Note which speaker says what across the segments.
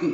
Speaker 1: Hello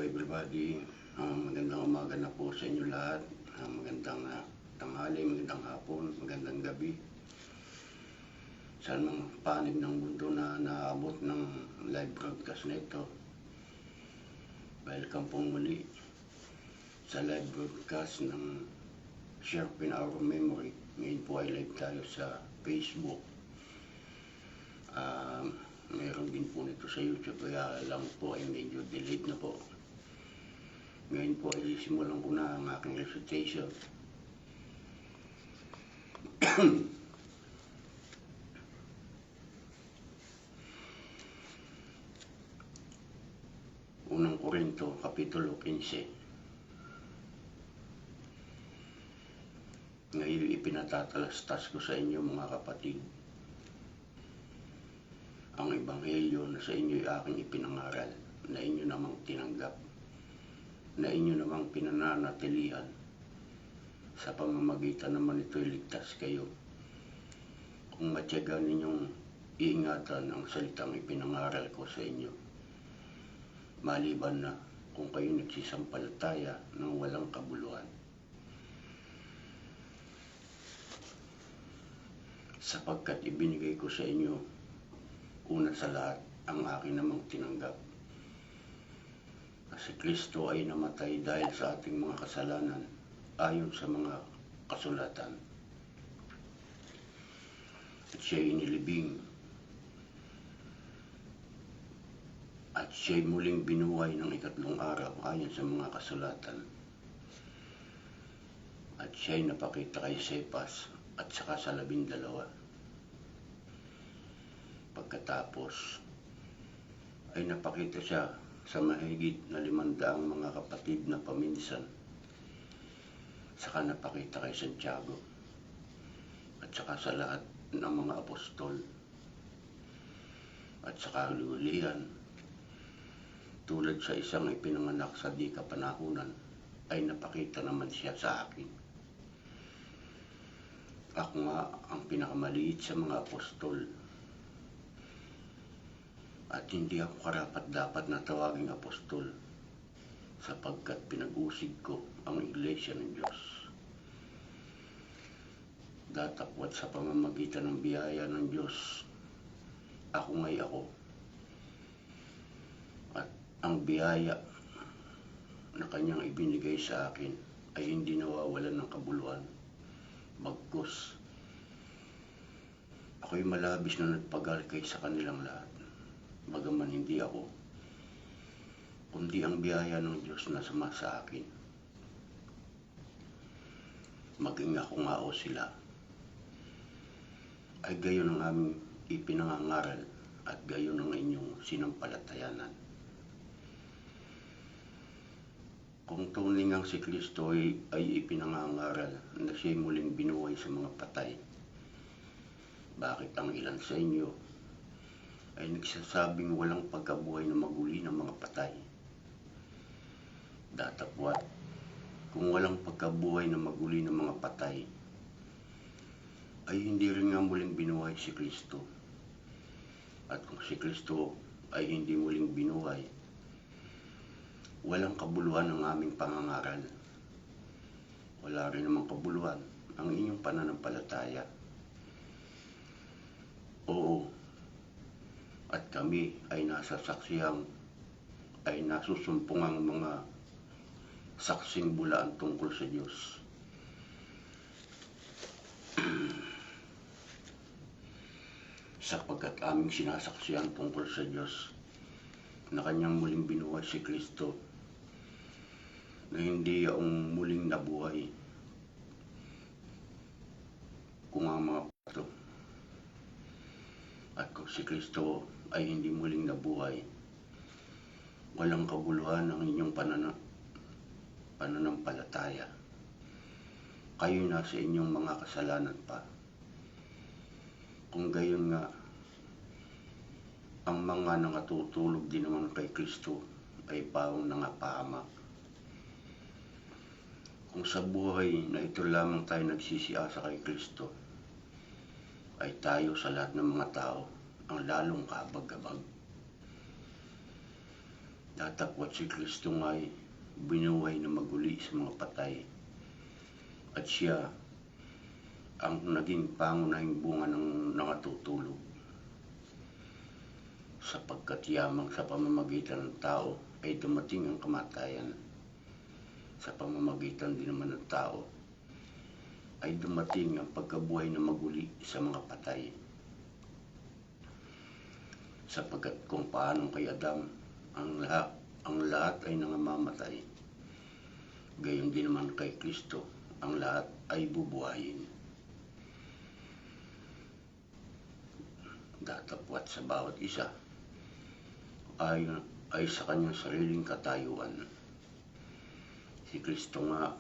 Speaker 1: everybody, magandang umaga na po sa inyo lahat, magandang tanghali, magandang hapon, magandang gabi. Saan mang panig ng mundo na naabot ng live broadcast na ito, welcome pong muli sa live broadcast ng Sharpen Our Memory. Ngayon po ay live tayo sa Facebook. Meron din po nito sa YouTube, kaya lang po ay medyo delayed na po. Ngayon po ay simulan ko na ang aking recitation. Unang Korinto, Kapitulo 15. Ngayon ipinatatalastas ko sa inyo mga kapatid ang ebanghelyo na sa inyo ay aking ipinangaral, na inyo namang tinanggap, na inyo namang pinananatilihan. Sa pamamagitan naman ito'y ligtas kayo, kung matyagan ninyong iingatan ang salitang ipinangaral ko sa inyo, maliban na kung kayo nagsisampalataya ng walang kabuluhan. Sapagkat ibinigay ko sa inyo una sa lahat ang akin namang tinanggap, na si Kristo ay namatay dahil sa ating mga kasalanan ayon sa mga kasulatan, at siya'y inilibing at siya'y muling binuhay ng ikatlong araw ayon sa mga kasulatan, at siya'y napakita kay Cephas at saka sa 12. Pagkatapos ay napakita siya sa mahigit na 500 mga kapatid na paminsan. Saka napakita kay Santiago at saka sa lahat ng mga apostol, at saka hulihan, tulad sa isang ipinanganak sa di kapanahunan, ay napakita naman siya sa akin. Ako nga ang pinakamaliit sa mga apostol, at hindi ako karapat-dapat na tawaging apostol, sapagkat pinag-usig ko ang iglesia ng Diyos. Datapwat sa pamamagitan ng biyaya ng Diyos, ako nga'y ako. At ang biyaya na kanyang ibinigay sa akin ay hindi nawawalan ng kabuluhan. Bagkus, ako'y malabis na nagpagalkay sa kanilang lahat. Bagaman hindi ako, kundi ang biyaya ng Diyos na sumasa akin. Maging ako nga o sila, ay gayon ang aming ipinangangaral at gayon ang inyong sinampalatayanan. Kung tunay ngang si Kristo ay ipinangangaral na siya'y muling binuhay sa mga patay, bakit ang ilan sa inyo ay nagsasabing walang pagkabuhay na maguli ng mga patay? Datapwat, kung walang pagkabuhay na maguli ng mga patay, ay hindi rin nga muling binuhay si Kristo. At kung si Kristo ay hindi muling binuhay, walang kabuluhan ang aming pangangaral. Wala rin namang kabuluhan ang inyong pananampalataya. Oo, at kami ay nasusumpungang mga saksing bulaan tungkol sa Diyos. Sapagkat aming sinasaksihan tungkol sa Diyos na kanyang muling binuhay si Kristo, na hindi yaong muling nabuhay kung ang mga pato. At kung si Kristo ay hindi muling nabuhay, walang kabuluhan ang inyong pananampalataya. kayo na sa inyong mga kasalanan pa. Kung gayon nga, ang mga nangatutulog din naman kay Kristo ay parang nangapahamak. Kung sa buhay na ito lamang tayo nagsisiasa kay Kristo, ay tayo sa lahat ng mga tao ang lalong kabag-abag. Datapwat si Kristo nga'y binuhay na maguli sa mga patay, at siya ang naging pangunahing bunga ng nangatutulog, sapagkat yamang sa pamamagitan ng tao ay dumating ang kamatayan, sa pamamagitan din naman ng tao ay dumating ang pagkabuhay na maguli sa mga patay. Sapagkat kung paano kay Adam ang lahat ay nangamamatay, gayon din naman kay Kristo ang lahat ay bubuhayin. Datapwat sa bawat isa ay sa kanyang sariling katayuan. Si Kristo nga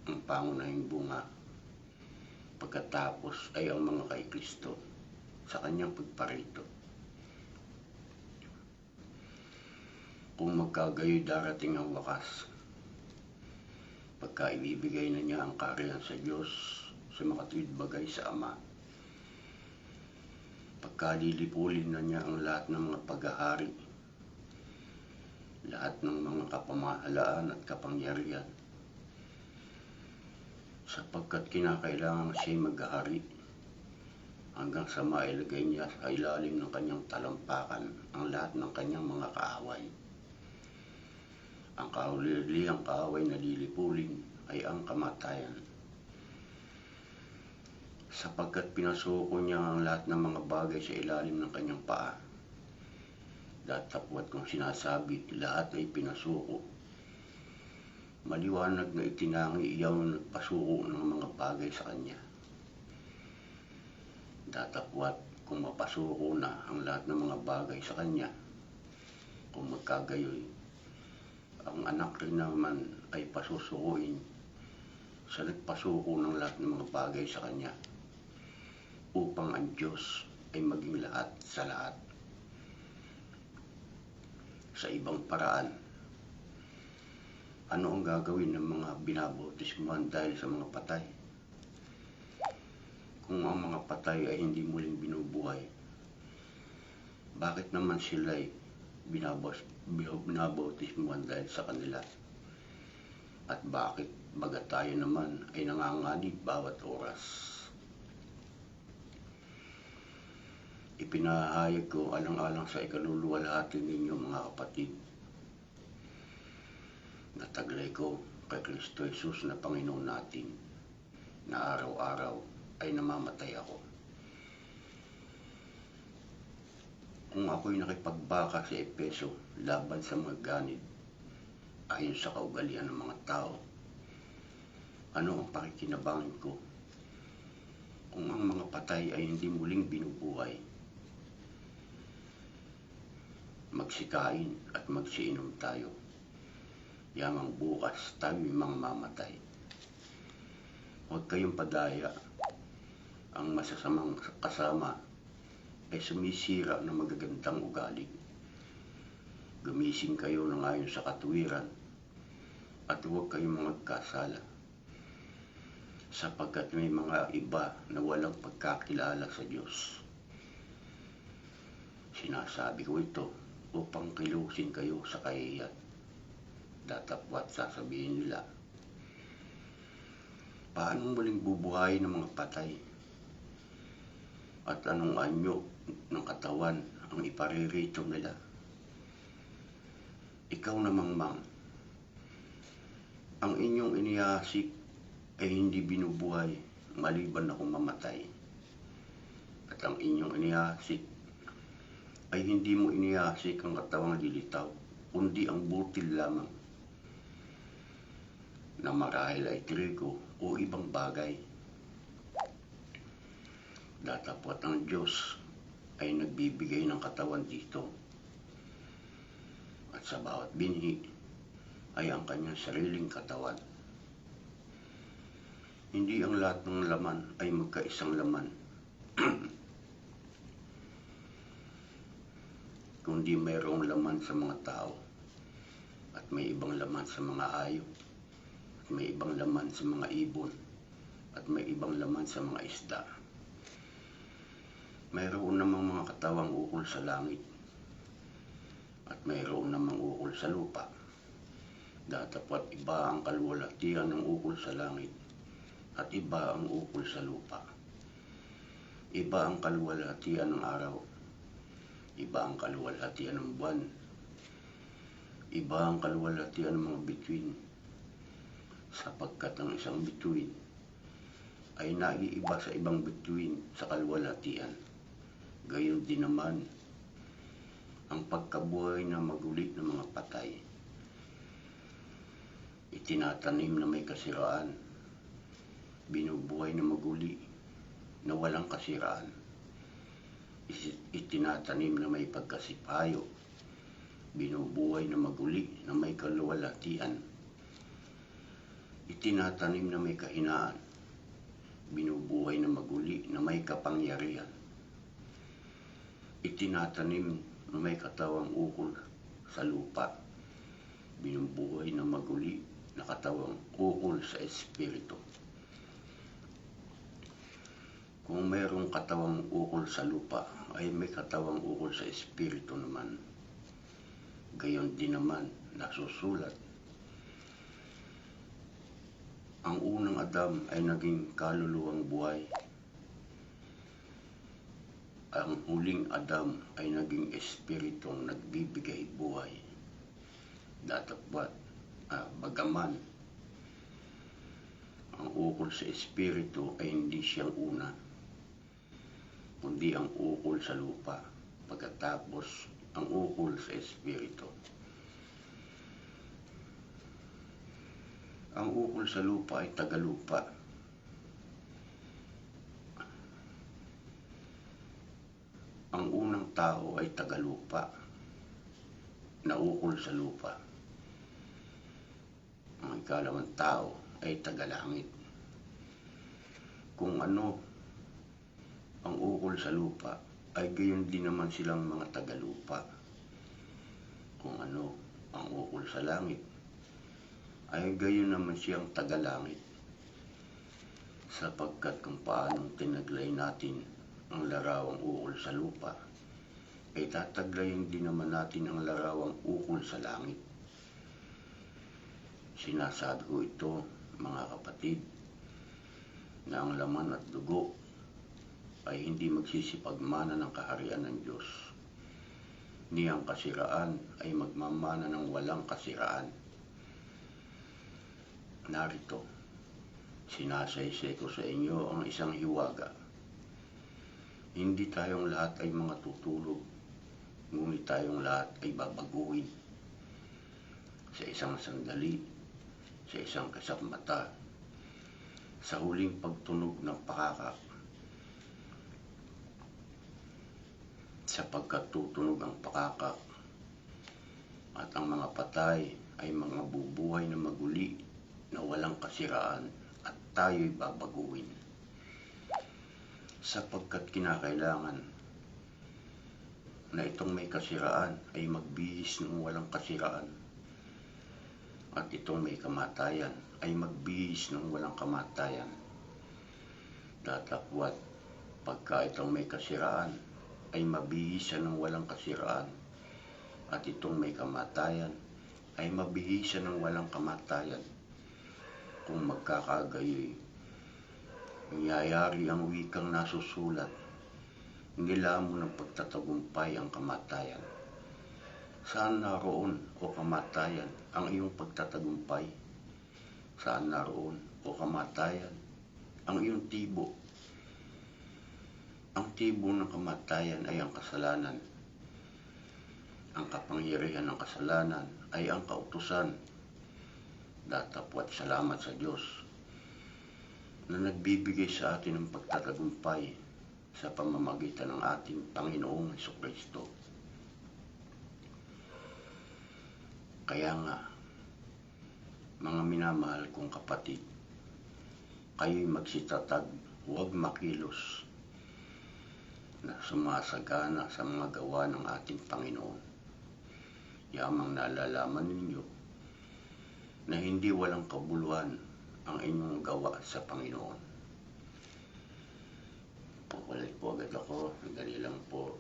Speaker 1: ang pangunahing bunga, pagkatapos ay ang mga kay Kristo sa kanyang pagparito. Kung magkagayoy darating ang wakas, pagka ibibigay na niya ang kaharian sa Diyos sa makatuwid bagay sa Ama, pagka lilipulin na niya ang lahat ng mga paghahari, lahat ng mga kapamahalaan at kapangyarihan, sapagkat kinakailangan siya'y maghahari hanggang sa mailagay niya sa ilalim ng kanyang talampakan ang lahat ng kanyang mga kaaway. Ang kahuli-hulihang kaaway na lilipulin ay ang kamatayan, sapagkat pinasuko niya ang lahat ng mga bagay sa ilalim ng kanyang paa. Datapwat kung sinasabi lahat ay pinasuko, maliwanag na itinangi iyaw na nagpasuko ng mga bagay sa kanya. Datapwat kung mapasuko na ang lahat ng mga bagay sa kanya, kung magkagayoy, ang anak rin naman ay pasusukuin sa nagpasuko ng lahat ng mga bagay sa kanya, upang ang Diyos ay maging lahat sa lahat. Sa ibang paraan, ano ang gagawin ng mga binabautismuhan dahil sa mga patay? Kung ang mga patay ay hindi muling binubuhay, bakit naman sila'y binabautismuhan dahil sa kanila? At bakit baga tayo naman ay nanganganib bawat oras? Ipinahayag ko alang-alang sa ikaluluwalhati ninyo mga kapatid, nataglay ko kay Kristo Jesus na Panginoon natin, na araw-araw ay namamatay ako. Kung ako'y nakipagbaka sa Epeso laban sa mga ganid, ayon sa kaugalian ng mga tao, ano ang pakikinabangin ko kung ang mga patay ay hindi muling binubuhay? Magsikain at magsiinom tayo, yamang bukas tayo'y mamamatay. Huwag kayong padaya, ang masasamang kasama ay sumisira ng magagandang ugali. Gumising kayo ng ayon sa katuwiran, at huwag kayong magkasala, sapagkat may mga iba na walang pagkakilala sa Diyos. Sinasabi ko ito upang kilusin kayo sa kahihiyan. Datapwat sasabihin nila, paano muling bubuhayin ng mga patay? At anong anyo ng katawan ang iparirito nila? Ikaw namang mang, ang inyong inihaasik ay hindi binubuhay maliban na kung mamatay. At ang inyong inihaasik ay hindi mo inihaasik ang katawang lilitaw, kundi ang butil lamang, na marahil ay trigo o ibang bagay. Datapwat ang Diyos ay nagbibigay ng katawan dito, at sa bawat binhi ay ang kanyang sariling katawan. Hindi ang lahat ng laman ay magkaisang laman, kundi mayroong laman sa mga tao at may ibang laman sa mga hayop at may ibang laman sa mga ibon at may ibang laman sa mga isda. Mayroon namang mga katawang ukol sa langit at mayroon namang ukol sa lupa. Datapwat iba ang kaluwalhatian ng ukol sa langit at iba ang ukol sa lupa. Iba ang kaluwalhatian ng araw, iba ang kaluwalhatian ng buwan, iba ang kaluwalhatian ng mga bituin, sapagkat ang isang bituin ay naiiba sa ibang bituin sa kaluwalhatian. Gayon din naman ang pagkabuhay na maguli ng mga patay. Itinatanim na may kasiraan, binubuhay na maguli na walang kasiraan. Itinatanim na may pagkasipayo, binubuhay na maguli na may kaluwalhatian. Itinatanim na may kahinaan, binubuhay na maguli na may kapangyarihan. Itinatanim na may katawang ukol sa lupa, binubuhay na maguli na katawang ukol sa espiritu. Kung mayroong katawang ukol sa lupa, ay may katawang ukol sa espiritu naman. Gayon din naman nasusulat. Ang unang Adam ay naging kaluluwang buhay. Ang huling Adam ay naging espiritong nagbibigay buhay. Datapwat, bagaman ang ukol sa espiritu ay hindi siyang una, kundi ang ukol sa lupa, pagkatapos ang ukol sa espiritu. Ang ukol sa lupa ay tagalupa. Ang unang tao ay tagalupa, na ukol sa lupa. Ang ikalawang tao ay tagalangit. Kung ano ang ukol sa lupa, ay gayon din naman silang mga tagalupa. Kung ano ang ukol sa langit, ay gayon naman siyang tagalangit. Sapagkat kung paanong tinaglay natin ang larawang ukol sa lupa, ay tataglayin din naman natin ang larawang ukol sa langit. Sinasabi ko ito, mga kapatid, na ang laman at dugo ay hindi magsisipagmana ng kaharian ng Diyos, ni ang kasiraan ay magmamana ng walang kasiraan. Narito, sinasaysay ko sa inyo ang isang hiwaga. Hindi tayong lahat ay mga tutulog, ngunit tayong lahat ay babaguhin. Sa isang sandali, sa isang kasapmata, sa huling pagtunog ng pakakak, sapagkat tutunog ang pakakak, at ang mga patay ay mga bubuhay na maguli na walang kasiraan, at tayo'y babaguhin. Sapagkat kinakailangan na itong may kasiraan ay magbihis ng walang kasiraan, at itong may kamatayan ay magbihis ng walang kamatayan. Datapwat, pagka itong may kasiraan ay mabihisan ng walang kasiraan, at itong may kamatayan ay mabihisan ng walang kamatayan. Kung magkakagayoy, nangyayari ang wikang nasusulat, nilamon ng pagtatagumpay ang kamatayan. Saan naroon, o kamatayan, ang iyong pagtatagumpay? Saan naroon, o kamatayan, ang iyong tibo? Ang tibo ng kamatayan ay ang kasalanan. Ang kapangyarihan ng kasalanan ay ang kautusan. Datapwat salamat sa Diyos na nagbibigay sa atin ng pagtatagumpay sa pamamagitan ng ating Panginoong Hesukristo. Kaya nga, mga minamahal kong kapatid, kayo'y magsitatag, huwag makilos na sumasagana sa mga gawa ng ating Panginoon. Yamang nalalaman ninyo na hindi walang kabuluhan ang inyong gawa sa Panginoon. Pakulit po agad ako, dali lang po.